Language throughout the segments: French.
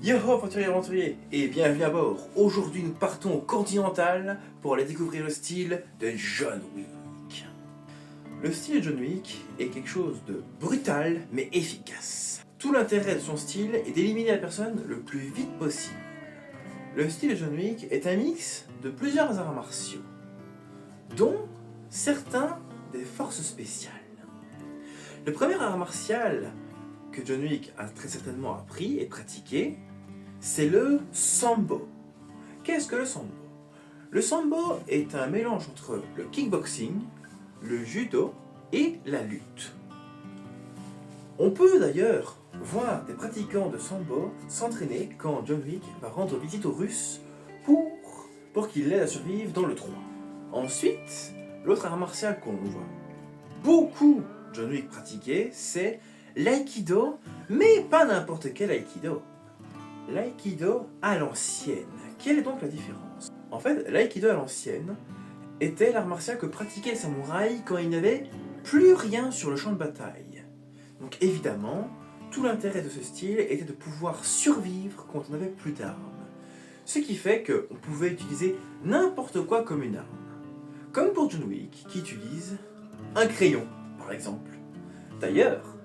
Yo aventuriers et bienvenue à bord. Aujourd'hui nous partons au Continental pour aller découvrir le style de John Wick. Le style de John Wick est quelque chose de brutal mais efficace. Tout l'intérêt de son style est d'éliminer la personne le plus vite possible. Le style de John Wick est un mix de plusieurs arts martiaux, dont certains des forces spéciales. Le premier art martial que John Wick a très certainement appris et pratiqué, c'est le Sambo. Qu'est-ce que le Sambo? Le Sambo est un mélange entre le kickboxing, le judo et la lutte. On peut d'ailleurs voir des pratiquants de Sambo s'entraîner quand John Wick va rendre visite aux Russes pour qu'ils l'aident à survivre dans le 3. Ensuite, l'autre art martial qu'on voit beaucoup John Wick pratiquer, c'est l'aïkido, mais pas n'importe quel aïkido. L'aïkido à l'ancienne. Quelle est donc la différence? En fait, l'aïkido à l'ancienne était l'art martial que pratiquaient les samouraïs quand ils n'avaient plus rien sur le champ de bataille. Donc évidemment, tout l'intérêt de ce style était de pouvoir survivre quand on n'avait plus d'armes. Ce qui fait qu'on pouvait utiliser n'importe quoi comme une arme. Comme pour John Wick, qui utilise un crayon, par exemple. D'ailleurs,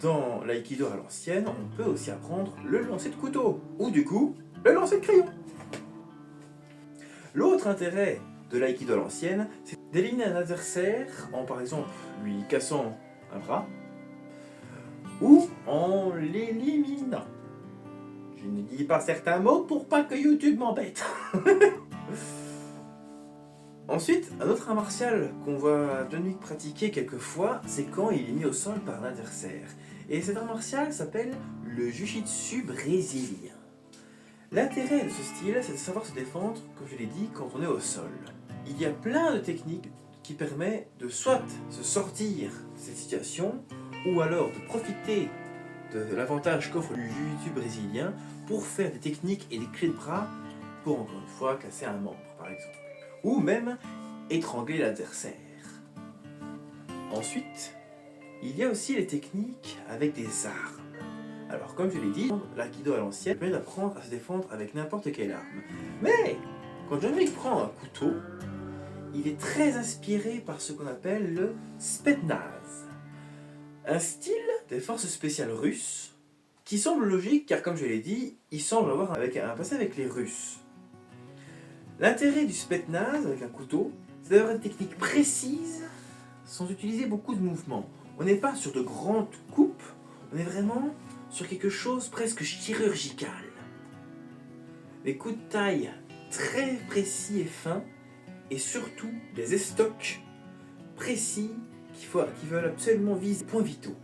dans l'aïkido à l'ancienne, on peut aussi apprendre le lancer de couteau, ou du coup, le lancer de crayon. L'autre intérêt de l'aïkido à l'ancienne, c'est d'éliminer un adversaire en, par exemple, lui cassant un bras, ou en l'éliminant. Je ne dis pas certains mots pour pas que YouTube m'embête. Ensuite, un autre art martial qu'on voit John Wick pratiquer quelquefois, c'est quand il est mis au sol par un adversaire. Et cet art martial s'appelle le Jiu-Jitsu brésilien. L'intérêt de ce style, c'est de savoir se défendre, comme je l'ai dit, quand on est au sol. Il y a plein de techniques qui permettent de soit se sortir de cette situation, ou alors de profiter de l'avantage qu'offre le Jiu-Jitsu brésilien pour faire des techniques et des clés de bras pour, encore une fois, casser un membre, par exemple. Ou même étrangler l'adversaire. Ensuite, il y a aussi les techniques avec des armes. Alors comme je l'ai dit, l'aïkido à l'ancienne permet d'apprendre à se défendre avec n'importe quelle arme. Mais quand John Wick prend un couteau, il est très inspiré par ce qu'on appelle le Spetsnaz. Un style des forces spéciales russes qui semble logique car comme je l'ai dit, il semble avoir un passé avec les Russes. L'intérêt du Spetsnaz avec un couteau, c'est d'avoir une technique précise sans utiliser beaucoup de mouvements. On n'est pas sur de grandes coupes, on est vraiment sur quelque chose presque chirurgical. Des coups de taille très précis et fins, et surtout des estocs précis qui veulent absolument viser des points vitaux.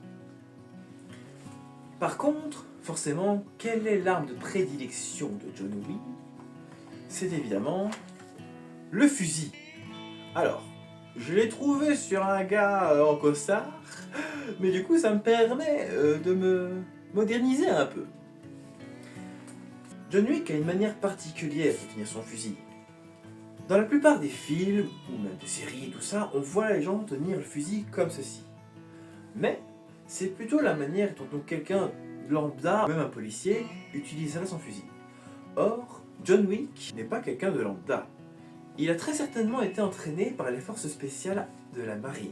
Par contre, forcément, quelle est l'arme de prédilection de John Wick? C'est évidemment le fusil. Alors, je l'ai trouvé sur un gars en costard, mais du coup ça me permet de me moderniser un peu. John Wick a une manière particulière de tenir son fusil. Dans la plupart des films, ou même des séries, tout ça, on voit les gens tenir le fusil comme ceci. Mais c'est plutôt la manière dont quelqu'un lambda, même un policier, utiliserait son fusil. Or, John Wick n'est pas quelqu'un de lambda. Il a très certainement été entraîné par les forces spéciales de la marine.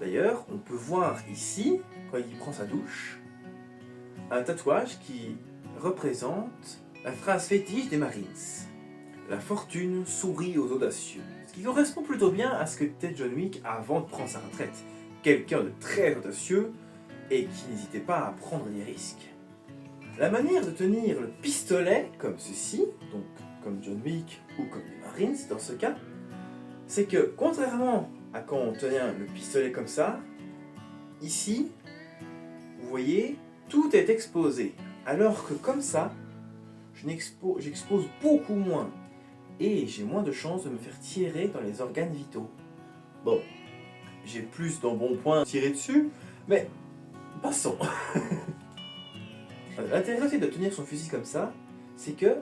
D'ailleurs, on peut voir ici, quand il prend sa douche, un tatouage qui représente la phrase fétiche des Marines. La fortune sourit aux audacieux. Ce qui correspond plutôt bien à ce que était John Wick avant de prendre sa retraite. Quelqu'un de très audacieux et qui n'hésitait pas à prendre des risques. La manière de tenir le pistolet, comme ceci, donc comme John Wick ou comme les Marines dans ce cas, c'est que contrairement à quand on tenait le pistolet comme ça, ici, vous voyez, tout est exposé. Alors que comme ça, j'expose beaucoup moins et j'ai moins de chances de me faire tirer dans les organes vitaux. Bon, j'ai plus d'embonpoint à tirer dessus, mais passons. L'intérêt aussi de tenir son fusil comme ça, c'est que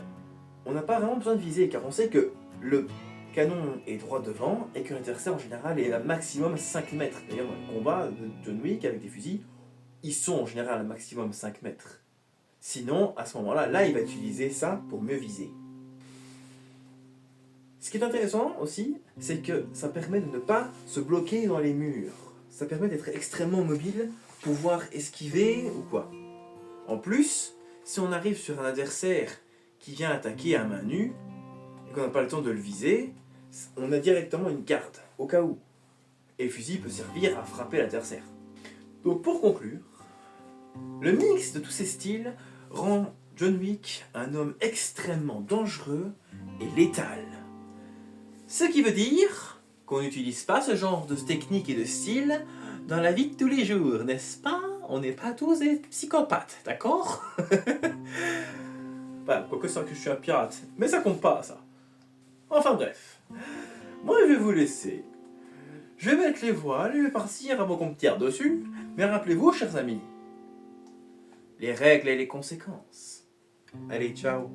on n'a pas vraiment besoin de viser, car on sait que le canon est droit devant et que l'adversaire en général est à maximum 5 mètres. D'ailleurs, dans le combat de John Wick avec des fusils, ils sont en général à maximum 5 mètres. Sinon, à ce moment-là, il va utiliser ça pour mieux viser. Ce qui est intéressant aussi, c'est que ça permet de ne pas se bloquer dans les murs. Ça permet d'être extrêmement mobile, pouvoir esquiver ou quoi. En plus, si on arrive sur un adversaire qui vient attaquer à main nue, et qu'on n'a pas le temps de le viser, on a directement une garde, au cas où. Et le fusil peut servir à frapper l'adversaire. Donc pour conclure, le mix de tous ces styles rend John Wick un homme extrêmement dangereux et létal. Ce qui veut dire qu'on n'utilise pas ce genre de technique et de style dans la vie de tous les jours, n'est-ce pas? On n'est pas tous des psychopathes, d'accord? Bah, quoique c'est que je suis un pirate, mais ça compte pas, ça. Enfin bref, moi je vais vous laisser. Je vais mettre les voiles, je vais partir avant qu'on me tire dessus, mais rappelez-vous, chers amis, les règles et les conséquences. Allez, ciao!